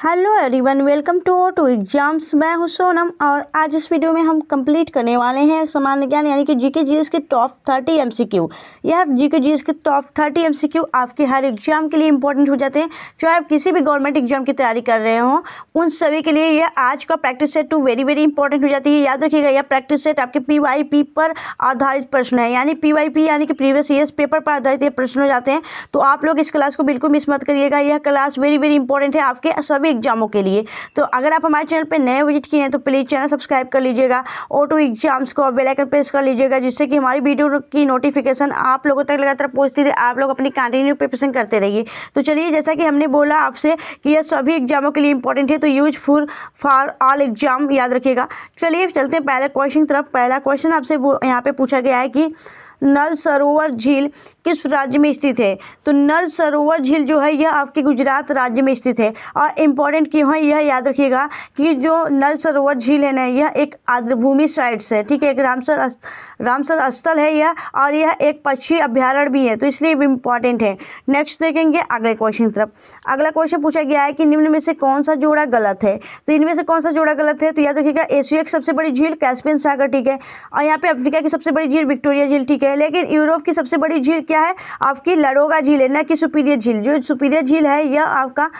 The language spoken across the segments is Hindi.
Hello everyone, welcome to exams. मैं हूं सोनम और आज इस वीडियो में हम कंप्लीट करने वाले हैं सामान्य ज्ञान यानी कि जीके जीएस के टॉप 30 एमसीक्यू। यह जीके जीएस के टॉप 30 एमसीक्यू आपके हर एग्जाम के लिए इंपॉर्टेंट हो जाते हैं। चाहे आप किसी भी गवर्नमेंट एग्जाम की तैयारी कर रहे हो, उन सभी के लिए यह आज का practice set to very very important हो जाती है। याद रखिएगा, यह प्रैक्टिस सेट आपके PYP पर आधारित प्रश्न है, यानी PYP यानी कि प्रीवियस ईयर्स पेपर पर आधारित ये प्रश्न हो जाते हैं। तो आप लोग इस क्लास को बिल्कुल मिस मत करिएगा। यह क्लास वेरी वेरी इंपॉर्टेंट है आपके सभी एग्जामों के लिए। तो अगर आप हमारे चैनल पे नए विजिट किए हैं तो प्लीज़ चैनल सब्सक्राइब कर लीजिएगा और टू एग्जाम्स को बेल आइकन प्रेस कर लीजिएगा, जिससे कि हमारी वीडियो की नोटिफिकेशन आप लोगों तक लगातार पहुंचती रहे, आप लोग अपनी कंटिन्यू प्रिपरेशन करते रहिए। तो चलिए, जैसा कि हमने बोला आपसे कि यह सभी एग्जामों के लिए इंपॉर्टेंट है, तो यूज फॉर ऑल एग्जाम याद रखिएगा। चलिए चलते हैं पहले क्वेश्चन तरफ। पहला क्वेश्चन आपसे यहाँ पे पूछा गया है कि नल सरोवर झील किस राज्य में स्थित है। तो नल सरोवर झील जो है यह आपके गुजरात राज्य में स्थित है। और इम्पॉर्टेंट क्यों है यह याद रखिएगा कि जो नल सरोवर झील है ना, यह एक आर्द्रभूमि साइट्स है, ठीक है, एक रामसर स्थल है यह, और यह एक पक्षी अभ्यारण्य भी है, तो इसलिए इम्पॉर्टेंट है। नेक्स्ट देखेंगे अगले क्वेश्चन तरफ। अगला क्वेश्चन पूछा गया है कि निम्न में से कौन सा जोड़ा गलत है। तो इनमें से कौन सा जोड़ा गलत है, तो याद रखिएगा एशिया की सबसे बड़ी झील कैस्पियन सागर, ठीक है, और यहाँ पे अफ्रीका की सबसे बड़ी झील विक्टोरिया झील, ठीक है, लेकिन यूरोप की सबसे बड़ी झील क्या है, आपकी लडोगा झील है, न कि सुपीरियर झील। जो सुपीरियर झील है यह आपका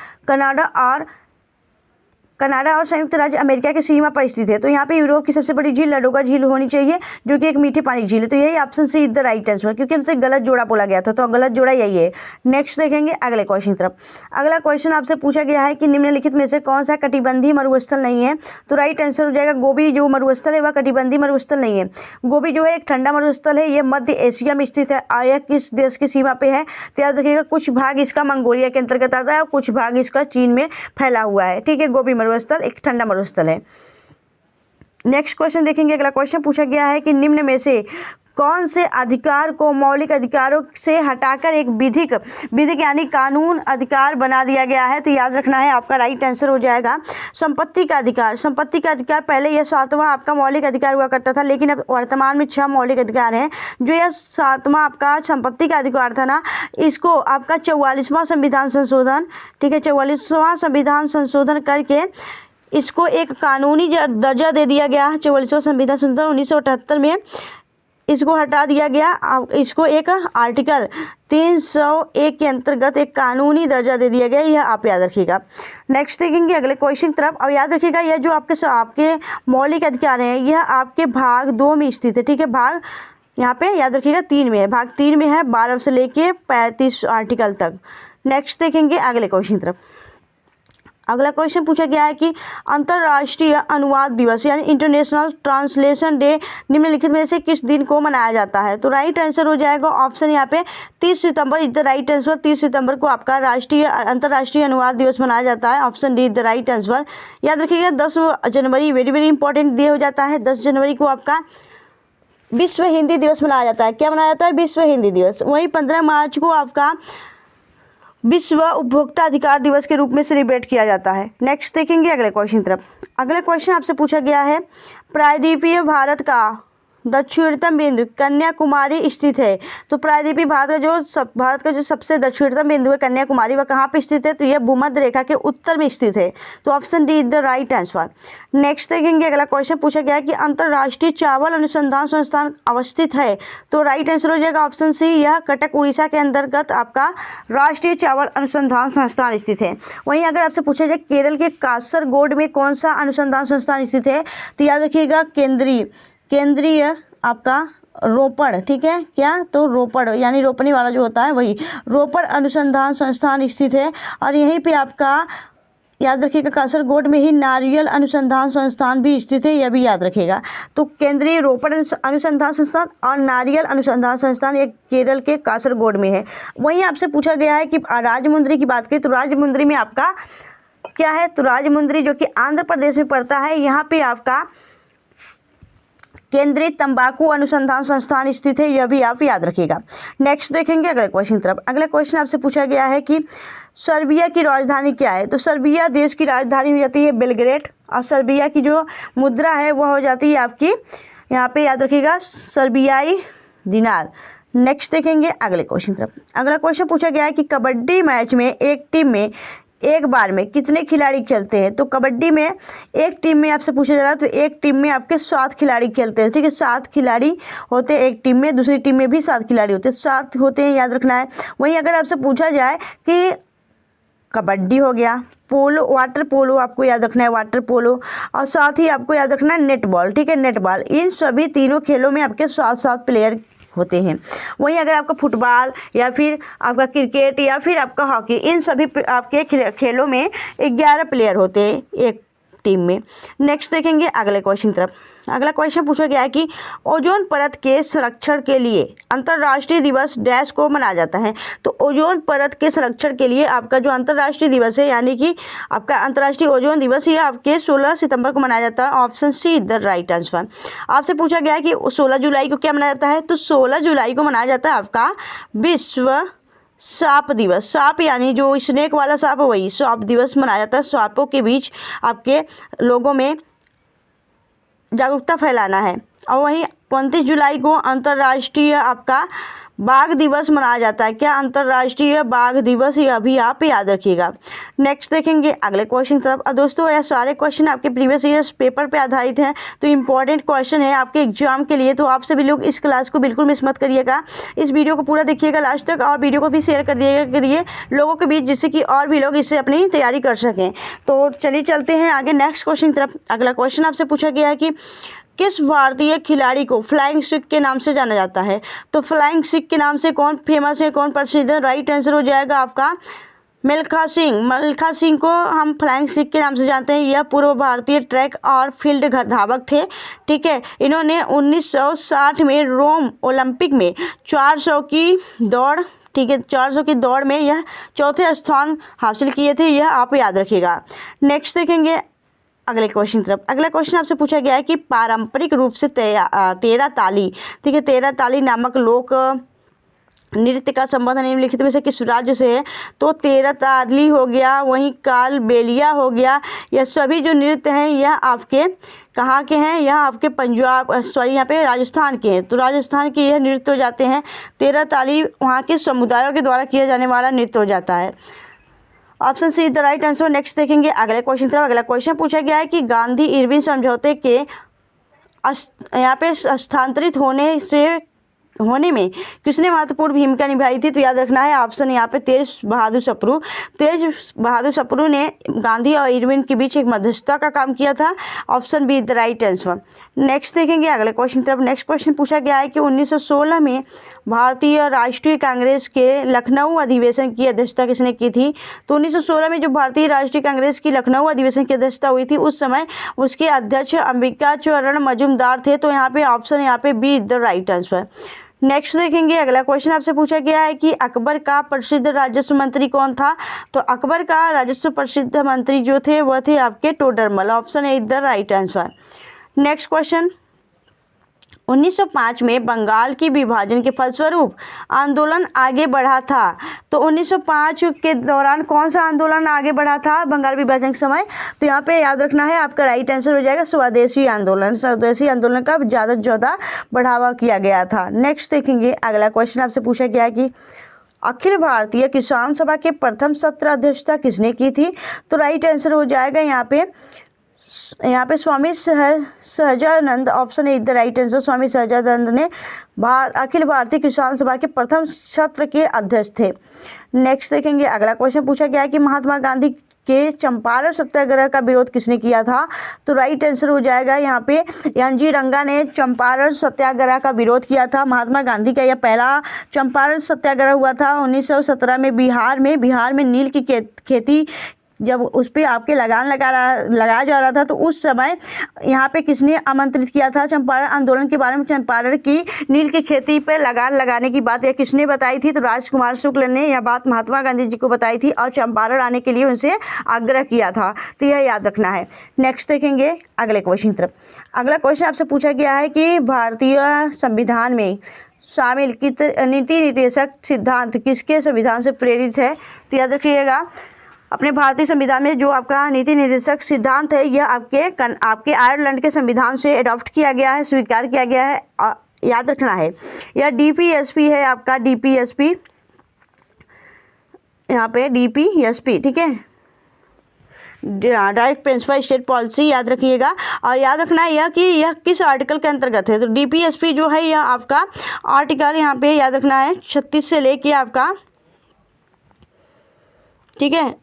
कनाडा और संयुक्त राज्य अमेरिका की सीमा पर स्थित है। तो यहाँ पे यूरोप की सबसे बड़ी झील लडोगा झील होनी चाहिए, जो कि एक मीठे पानी झील है। तो यही option C is the right answer, क्योंकि हमसे गलत जोड़ा बोला गया था, तो गलत जोड़ा यही है। नेक्स्ट देखेंगे अगले क्वेश्चन तरफ। अगला क्वेश्चन आपसे पूछा गया है कि निम्नलिखित में से कौन सा कटिबंधीय मरुस्थल नहीं है। तो राइट आंसर हो जाएगा गोबी। जो मरुस्थल है वह कटिबंधीय मरुस्थल नहीं है। गोबी जो है एक ठंडा मरुस्थल है, यह मध्य एशिया में स्थित है। और यह किस देश की सीमा पे है, तो याद रखिएगा कुछ भाग इसका मंगोलिया के अंतर्गत आता है और कुछ भाग इसका चीन में फैला हुआ है, ठीक है। गोबी मरुस्थल एक ठंडा मरुस्थल है। नेक्स्ट क्वेश्चन देखेंगे। अगला क्वेश्चन पूछा गया है कि निम्न में से कौन से अधिकार को मौलिक अधिकारों से हटाकर एक विधिक यानी कानून अधिकार बना दिया गया है। तो याद रखना है, आपका राइट आंसर हो जाएगा संपत्ति का अधिकार। संपत्ति का अधिकार पहले यह 7वां आपका मौलिक अधिकार हुआ करता था, लेकिन अब वर्तमान में 6 मौलिक अधिकार हैं। जो यह 7वां आपका संपत्ति का अधिकार था ना, इसको आपका 44वां संविधान संशोधन, ठीक है, 44वां संविधान संशोधन करके इसको एक कानूनी दर्जा दे दिया गया। 44वां संविधान संशोधन 1978 में इसको हटा दिया गया। इसको एक आर्टिकल 301 के अंतर्गत एक कानूनी दर्जा दे दिया गया, यह आप याद रखिएगा। नेक्स्ट देखेंगे अगले क्वेश्चन तरफ। अब याद रखिएगा, यह जो आपके मौलिक अधिकार हैं यह आपके भाग 2 में स्थित है, ठीक है। भाग यहाँ पे याद रखिएगा 3 में है, भाग 3 में है 12 से लेके 35 आर्टिकल तक। नेक्स्ट देखेंगे अगले क्वेश्चन तरफ। अगला क्वेश्चन पूछा गया है कि अंतर्राष्ट्रीय अनुवाद दिवस यानी इंटरनेशनल ट्रांसलेशन डे निम्नलिखित में से किस दिन को मनाया जाता है। तो राइट आंसर हो जाएगा ऑप्शन यहाँ पे 30 सितंबर इज द राइट आंसर। 30 सितंबर को आपका अंतर्राष्ट्रीय अनुवाद दिवस मनाया जाता है। Option D is the right answer. याद रखिएगा 10 जनवरी वेरी वेरी इंपॉर्टेंट डे हो जाता है। 10 जनवरी को आपका विश्व हिंदी दिवस मनाया जाता है। क्या मनाया जाता है? विश्व हिंदी दिवस। वहीं 15 मार्च को आपका विश्व उपभोक्ता अधिकार दिवस के रूप में सेलिब्रेट किया जाता है। नेक्स्ट देखेंगे अगले क्वेश्चन तरफ। अगला क्वेश्चन आपसे पूछा गया है, प्रायद्वीपीय भारत का दक्षिणतम बिंदु कन्याकुमारी स्थित है। तो प्रायद्वीपीय भारत का जो सबसे दक्षिणतम बिंदु है कन्याकुमारी, वह कहाँ पे स्थित है? तो यह भूमध्य रेखा के उत्तर में स्थित है। तो option D is the right answer. Next देखेंगे अगला क्वेश्चन पूछा गया है कि अंतर्राष्ट्रीय चावल अनुसंधान संस्थान अवस्थित है। तो राइट आंसर हो जाएगा ऑप्शन सी, यह कटक उड़ीसा के अंतर्गत आपका राष्ट्रीय चावल अनुसंधान संस्थान स्थित है। वहीं अगर आपसे पूछा जाए केरल के कासरगोड में कौन सा अनुसंधान संस्थान स्थित है, तो याद रखिएगा केंद्रीय आपका रोपड़, ठीक है, क्या? तो रोपड़ यानी रोपनी वाला जो होता है वही रोपड़ अनुसंधान संस्थान स्थित है। और यहीं पे आपका याद रखिएगा कासरगोड में ही नारियल अनुसंधान संस्थान भी स्थित है, यह भी याद रखिएगा। तो केंद्रीय रोपड़ अनुसंधान संस्थान और नारियल अनुसंधान संस्थान ये केरल के कासरगोड में है। वहीं आपसे पूछा गया है कि राजमुंद्री की बात करें तो राजमुंद्री में आपका क्या है? तो राजमुंद्री जो कि आंध्र प्रदेश में पड़ता है, यहाँ पे आपका केंद्रीय तंबाकू अनुसंधान संस्थान स्थित है, यह भी आप याद रखिएगा। नेक्स्ट देखेंगे अगले क्वेश्चन तरफ। अगला क्वेश्चन आपसे पूछा गया है कि सर्बिया की राजधानी क्या है। तो सर्बिया देश की राजधानी हो जाती है बेलग्रेड, और सर्बिया की जो मुद्रा है वह हो जाती है आपकी यहाँ पे याद रखिएगा सर्बियाई दिनार। नेक्स्ट देखेंगे अगले क्वेश्चन तरफ। अगला क्वेश्चन पूछा गया है कि कबड्डी मैच में एक टीम में एक बार में कितने खिलाड़ी खेलते हैं? तो कबड्डी में एक टीम में आपसे पूछा जा रहा है तो एक टीम में आपके 7 खिलाड़ी खेलते हैं, ठीक है। 7 खिलाड़ी होते हैं एक टीम में, दूसरी टीम में भी 7 खिलाड़ी होते हैं, 7 होते हैं, याद रखना है। वहीं अगर आपसे पूछा जाए कि कबड्डी हो गया, पोलो, वाटर पोलो आपको याद रखना है, वाटर पोलो, और साथ ही आपको याद रखना है नेटबॉल, ठीक है, नेटबॉल। इन सभी तीनों खेलों में आपके 7-7 प्लेयर होते हैं। वहीं अगर आपका फुटबॉल या फिर आपका क्रिकेट या फिर आपका हॉकी, इन सभी आपके खेलों में 11 प्लेयर होते हैं एक टीम में। नेक्स्ट देखेंगे अगले क्वेश्चन तरफ। अगला क्वेश्चन पूछा गया है कि ओजोन परत के संरक्षण के लिए अंतर्राष्ट्रीय दिवस डैश को मनाया जाता है। तो ओजोन परत के संरक्षण के लिए आपका जो अंतर्राष्ट्रीय दिवस है, यानी कि आपका अंतर्राष्ट्रीय ओजोन दिवस, ये आपके 16 सितंबर को मनाया जाता है। Option see the right answer. आपसे पूछा गया है कि 16 जुलाई को क्या मनाया जाता है? तो 16 जुलाई को मनाया जाता है आपका विश्व सांप दिवस। सांप यानी जो स्नेक वाला सांप, वही सांप दिवस मनाया जाता है। सांपों के बीच आपके लोगों में जागरूकता फैलाना है। और वहीं 29 जुलाई को अंतर्राष्ट्रीय आपका बाघ दिवस मनाया जाता है। क्या? अंतर्राष्ट्रीय बाघ दिवस, ये अभी आप याद रखिएगा। नेक्स्ट देखेंगे अगले क्वेश्चन तरफ। दोस्तों यह सारे क्वेश्चन आपके प्रीवियस ईयर्स पेपर पे आधारित हैं, तो इंपॉर्टेंट क्वेश्चन है आपके एग्जाम के लिए। तो आप सभी लोग इस क्लास को बिल्कुल मिस मत करिएगा, इस वीडियो को पूरा देखिएगा लास्ट तक, और वीडियो को भी शेयर कर दिएगा करिए लोगों के बीच, जिससे कि और भी लोग इससे अपनी तैयारी कर सकें। तो चलिए चलते हैं आगे नेक्स्ट क्वेश्चन तरफ। अगला क्वेश्चन आपसे पूछा गया है कि किस भारतीय खिलाड़ी को फ्लाइंग सिख के नाम से जाना जाता है? तो फ्लाइंग सिख के नाम से कौन फेमस है, कौन प्रसिद्ध है? राइट आंसर हो जाएगा आपका मिल्खा सिंह। मिल्खा सिंह को हम फ्लाइंग सिख के नाम से जानते हैं। यह पूर्व भारतीय ट्रैक और फील्ड धावक थे, ठीक है। इन्होंने 1960 में रोम ओलंपिक में 400 की दौड़, ठीक है, 400 की दौड़ में यह चौथे स्थान हासिल किए थे, यह आप याद रखिएगा। नेक्स्ट देखेंगे अगले क्वेश्चन तरफ। अगला क्वेश्चन आपसे पूछा गया है कि पारंपरिक रूप से तेरा ताली, ठीक है, तेरा ताली नामक लोक नृत्य का संबंध निम्नलिखित में से किस राज्य से है? तो तेरा ताली हो गया, वहीं कालबेलिया हो गया, यह सभी जो नृत्य हैं यह आपके कहाँ के हैं? यह आपके पंजाब, सॉरी यहाँ पे राजस्थान के हैं। तो राजस्थान के यह नृत्य हो जाते हैं। तेरा ताली वहाँ के समुदायों के द्वारा किया जाने वाला नृत्य हो जाता है। Option see the right answer. Next देखेंगे अगले क्वेश्चन तरफ। अगला क्वेश्चन पूछा गया है कि गांधी इरविन समझौते के यहाँ पे स्थानांतरित होने में किसने महत्वपूर्ण भूमिका निभाई थी? तो याद रखना है ऑप्शन यहाँ पे तेज बहादुर सप्रू। तेज बहादुर सप्रू ने गांधी और इरविन के बीच एक मध्यस्थता का काम किया था। Option be the right answer. Next देखेंगे अगले क्वेश्चन तरफ। नेक्स्ट क्वेश्चन पूछा गया है कि 1916 में भारतीय राष्ट्रीय कांग्रेस के लखनऊ अधिवेशन की अध्यक्षता किसने की थी? तो 1916 में जो भारतीय राष्ट्रीय कांग्रेस की लखनऊ अधिवेशन की अध्यक्षता हुई थी, उस समय उसके अध्यक्ष अंबिका चरण मजूमदार थे। तो यहाँ पे ऑप्शन यहाँ पे be the right answer. Next देखेंगे अगला क्वेश्चन आपसे पूछा गया है कि अकबर का प्रसिद्ध राजस्व मंत्री कौन था? तो अकबर का राजस्व प्रसिद्ध मंत्री जो थे वह थे आपके Todarmal. Option A the right answer. Next question, 1905 में बंगाल की विभाजन के फलस्वरूप आंदोलन आगे बढ़ा था। तो 1905 के दौरान कौन सा आंदोलन आगे बढ़ा था बंगाल विभाजन के समय? तो यहाँ पे याद रखना है आपका राइट आंसर हो जाएगा स्वदेशी आंदोलन। स्वदेशी आंदोलन का ज़्यादा से ज़्यादा बढ़ावा किया गया था। नेक्स्ट देखेंगे अगला क्वेश्चन आपसे पूछा गया है कि अखिल भारतीय किसान सभा के प्रथम सत्र अध्यक्षता किसने की थी? तो राइट आंसर हो जाएगा यहाँ पे Swami Sahajanand. Option A the right answer. Swami Sahajanand ने अखिल भारतीय किसान सभा के प्रथम सत्र के अध्यक्ष थे। नेक्स्ट देखेंगे अगला क्वेश्चन पूछा गया है कि महात्मा गांधी के चंपारण सत्याग्रह का विरोध किसने किया था? तो राइट आंसर हो जाएगा यहाँ पे एनजी रंगा ने चंपारण सत्याग्रह का विरोध किया था। महात्मा गांधी का यह पहला चंपारण सत्याग्रह हुआ था 1917 में बिहार में नील की खेती जब उस पर आपके लगाया जा रहा था, तो उस समय यहाँ पे किसने आमंत्रित किया था चंपारण आंदोलन के बारे में? चंपारण की नील की खेती पर लगान लगाने की बात यह किसने बताई थी? तो राजकुमार शुक्ल ने यह बात महात्मा गांधी जी को बताई थी और चंपारण आने के लिए उनसे आग्रह किया था। तो यह याद रखना है। नेक्स्ट देखेंगे अगले क्वेश्चन तरफ। अगला क्वेश्चन आपसे पूछा गया है कि भारतीय संविधान में शामिल नीति निर्देशक सिद्धांत किसके संविधान से प्रेरित है? तो याद रखिएगा अपने भारतीय संविधान में जो आपका नीति निर्देशक सिद्धांत है यह आपके आयरलैंड के संविधान से अडॉप्ट किया गया है, स्वीकार किया गया है। याद रखना है यह DPSP है आपका DPSP, यहाँ पे DPSP, ठीक है। डायरेक्ट प्रिंसिपल स्टेट पॉलिसी याद रखिएगा। और याद रखना है यह कि यह किस आर्टिकल के अंतर्गत है। तो DPSP जो है यह आपका आर्टिकल यहाँ पे याद रखना है 36 से लेके आपका, ठीक है,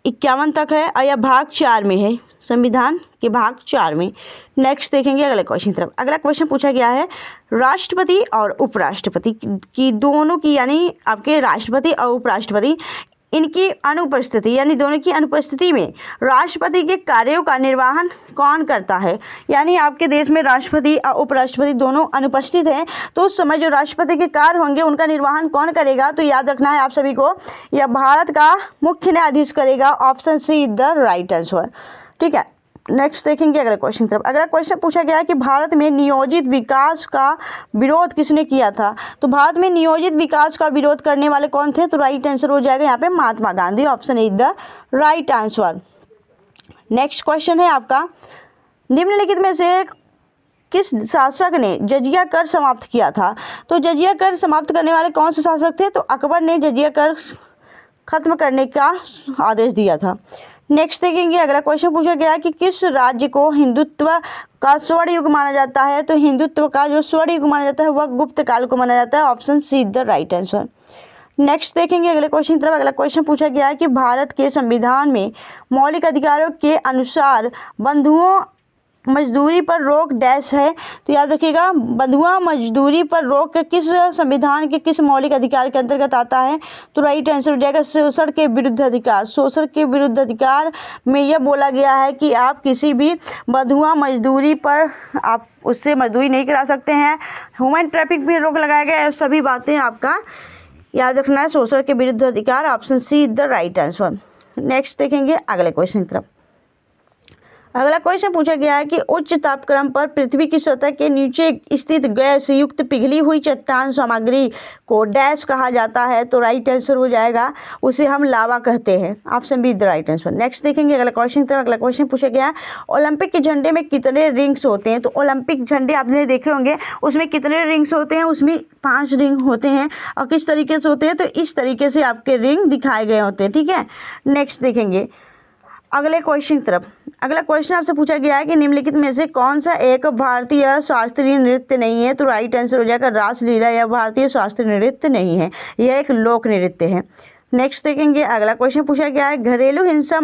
51 तक है और यह भाग 4 में है, संविधान के भाग 4 में। नेक्स्ट देखेंगे अगले क्वेश्चन तरफ। अगला क्वेश्चन पूछा गया है राष्ट्रपति और उपराष्ट्रपति की दोनों की, यानी आपके राष्ट्रपति और उपराष्ट्रपति, इनकी अनुपस्थिति यानी दोनों की अनुपस्थिति में राष्ट्रपति के कार्यों का निर्वहन कौन करता है। यानी आपके देश में राष्ट्रपति और उपराष्ट्रपति दोनों अनुपस्थित हैं, तो उस समय जो राष्ट्रपति के कार्य होंगे उनका निर्वहन कौन करेगा। तो याद रखना है आप सभी को, यह भारत का मुख्य न्यायाधीश करेगा। Option C is the right answer, ठीक है। नेक्स्ट देखेंगे अगले क्वेश्चन तरफ। अगला क्वेश्चन पूछा गया है कि भारत में नियोजित विकास का विरोध किसने किया था। तो भारत में नियोजित विकास का विरोध करने वाले कौन थे। तो राइट आंसर हो जाएगा यहाँ पे Mahatma Gandhi. Option is the right answer. Next question है आपका, निम्नलिखित में से किस शासक ने जजिया कर समाप्त किया था। तो जजिया कर समाप्त करने वाले कौन से शासक थे। तो अकबर ने जजिया कर खत्म करने का आदेश दिया था। नेक्स्ट देखेंगे अगला क्वेश्चन पूछा गया है कि किस राज्य को हिंदुत्व का स्वर्ण युग माना जाता है। तो हिंदुत्व का जो स्वर्ण युग माना जाता है वह गुप्त काल को माना जाता है। Option see the right answer. Next देखेंगे अगले क्वेश्चन की तरफ। अगला क्वेश्चन पूछा गया है कि भारत के संविधान में मौलिक अधिकारों के अनुसार बंधुओं मजदूरी पर रोक डैश है। तो याद रखिएगा, बंधुआ मजदूरी पर रोक किस संविधान के किस मौलिक अधिकार के अंतर्गत आता है। तो राइट आंसर हो जाएगा शोषण के विरुद्ध अधिकार। शोषण के विरुद्ध अधिकार में यह बोला गया है कि आप किसी भी बंधुआ मजदूरी पर आप उससे मजदूरी नहीं करा सकते हैं। ह्यूमन ट्रैफिक भी रोक लगाया गया है। सभी बातें आपका याद रखना है, शोषण के विरुद्ध अधिकार। Option see the right answer. Next देखेंगे अगले क्वेश्चन की तरफ। अगला क्वेश्चन पूछा गया है कि उच्च तापक्रम पर पृथ्वी की सतह के नीचे स्थित गैस युक्त पिघली हुई चट्टान सामग्री को डैश कहा जाता है। तो राइट आंसर हो जाएगा, उसे हम लावा कहते हैं। Option be the right answer. Next देखेंगे अगला क्वेश्चन तरफ। अगला क्वेश्चन पूछा गया है ओलंपिक के झंडे में कितने रिंग्स होते हैं। तो ओलंपिक झंडे आपने देखे होंगे, उसमें कितने रिंग्स होते हैं। उसमें 5 रिंग होते हैं। और किस तरीके से होते हैं। तो इस तरीके से आपके रिंग दिखाए गए होते हैं, ठीक है। नेक्स्ट देखेंगे अगले क्वेश्चन की तरफ। अगला क्वेश्चन आपसे पूछा गया है कि निम्नलिखित में से कौन सा एक भारतीय शास्त्रीय नृत्य नहीं है। तो राइट आंसर हो जाएगा रासलीला। यह भारतीय शास्त्रीय नृत्य नहीं है, यह एक लोक नृत्य है। नेक्स्ट देखेंगे अगला क्वेश्चन पूछा गया है घरेलू हिंसा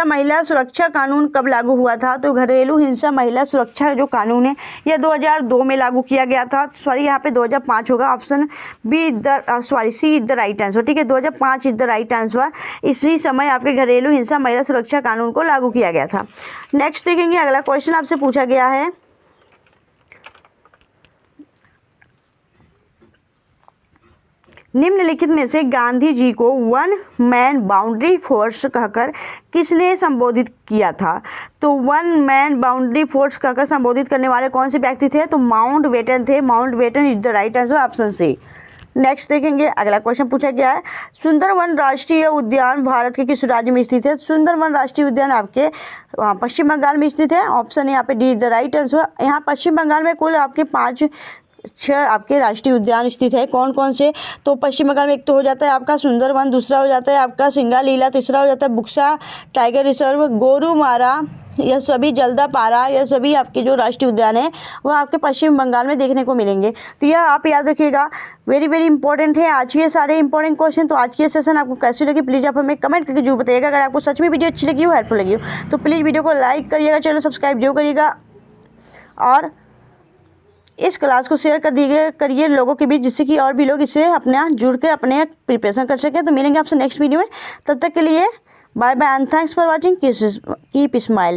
महिला सुरक्षा कानून कब लागू हुआ था। तो घरेलू हिंसा महिला सुरक्षा जो कानून है यह 2002 में लागू किया गया था। यहाँ पे 2005 होगा। Option B C is the right answer, ठीक है। 2005 इज द राइट आंसर। इसी समय आपके घरेलू हिंसा महिला सुरक्षा कानून को लागू किया गया था। नेक्स्ट देखेंगे अगला क्वेश्चन आपसे पूछा गया है निम्नलिखित में से गांधी जी को वन मैन बाउंड्री फोर्स कहकर किसने संबोधित किया था। तो वन मैन बाउंड्री फोर्स कहकर संबोधित करने वाले कौन से व्यक्ति थे। तो माउंटबेटन थे। Mountbatten is the right answer. Option C. Next देखेंगे अगला क्वेश्चन पूछा गया है सुंदरवन राष्ट्रीय उद्यान भारत के किस राज्य में स्थित है। सुंदरवन राष्ट्रीय उद्यान आपके पश्चिम बंगाल में स्थित है। ऑप्शन यहाँ पे D is the right answer. यहाँ पश्चिम बंगाल में कुल आपके 6 आपके राष्ट्रीय उद्यान स्थित है। कौन कौन से। तो पश्चिम बंगाल में एक तो हो जाता है आपका सुंदरवन, दूसरा हो जाता है आपका सिंगालीला, तीसरा हो जाता है बुक्सा टाइगर रिजर्व, गोरुमारा, यह सभी जल्दापारा, यह सभी आपके जो राष्ट्रीय उद्यान है वह आपके पश्चिम बंगाल में देखने को मिलेंगे। तो यह आप याद रखिएगा, वेरी वेरी इंपॉर्टेंट है आज के सारे इंपॉर्टेंट क्वेश्चन। तो आज की सेशन आपको कैसी लगी प्लीज़ आप हमें कमेंट करके जरूर बताइएगा। अगर आपको सच में वीडियो अच्छी लगी हो, हेल्पफुल लगी हो तो प्लीज़ वीडियो को लाइक करिएगा, चैनल सब्सक्राइब जरूर करिएगा और इस क्लास को शेयर करिए लोगों के बीच, जिससे कि और भी लोग इससे अपना जुड़ के अपने प्रिपरेशन कर सकें। तो मिलेंगे आपसे नेक्स्ट वीडियो में, तब तक के लिए bye bye and thanks for watching. Keep smiling.